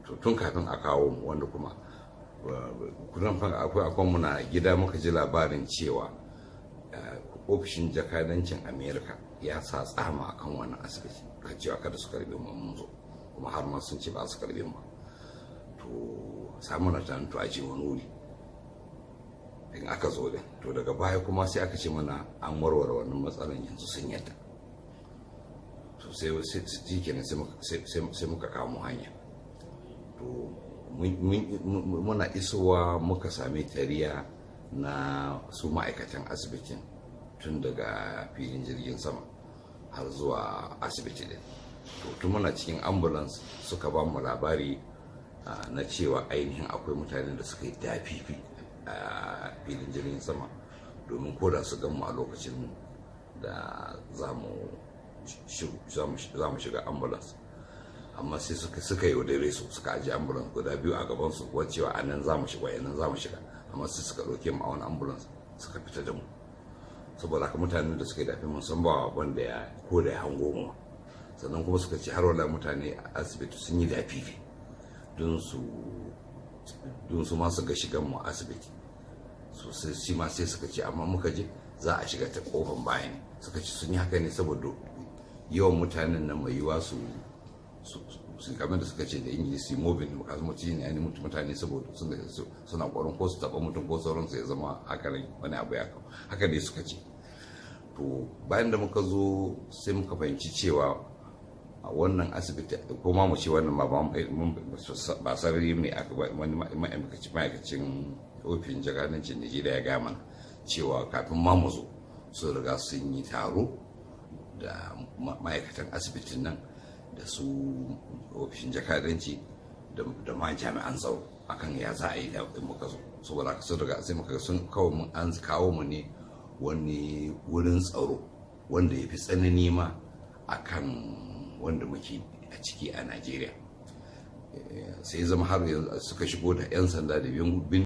to tun kafin a kawo mu, wanda kuma kudan akwai muna gida muka ji labarin cewa ofishin jakadancin Amerika ya sa tsama akan wannan asibiti ka cewa kada su karbe mu mun zo, kuma har ma sun ce ba su karbe mu. To samu na tantu a ce wani wuri in aka zo din, to daga baya kuma sai aka ce mana an warware wannan matsalan, yanzu sun yadda. To sai kenan sai muka kamo hanya. To muna isowa muka sami tariya na su ma'aikatan asibitin tun daga filin jirgin sama har zuwa asibiti din. To tun muna cikin ambulance suka ba mu labari na cewa ainihin akwai mutane da suka yi dafifi a filin jirgin sama, domin koda su gan mu a lokacin da za mu shiga ambulance. Amma sai suka yaudare su, suka ajiye ambulance guda biyu a gaban su, wacewa a nan za mu shiga, yanzu za mu shiga. Amma sai suka ɗauke mu a wani ambulance suka fita da mu, saboda haka mutanen da suka yi dafi mun san ba wanda ya ko da ya hango mu. Sannan kuma suka ce har wala mutane a asibiti sun yi dafifi don su ma su ga shigan mu asibiti. So sai ma sai suka ce amma muka je za a shiga ta kofan baya ne. Suka ce sun yi haka ne saboda yawan mutanen nan mai yiwa su kamar da suka ce da ingilisi mobile mutum ne mutane saboda suna ƙwarin ko su taɓa mutum ko sauransu ya zama haka ne wani abu ya kawo haka ne suka ce. To bayan da muka zo sai muka fahimci cewa a wannan asibiti ko ma mu ce wannan ba sarari mai wani ma'aikacin ofishin jakadancin Najeriya ya gaya mana cewa kafin ma mu zo sun riga sun yi taro da ma'aikatan asibitin nan da su ofishin jakadanci da ma jami'an tsaro akan ya za a yi da muka zo. Saboda haka sun riga sai muka sun kawo mu ne wani wurin tsaro wanda ya fi tsanani ma akan wanda muke a ciki a Najeriya. Sai zama har yanzu suka shigo da 'yan sanda da bin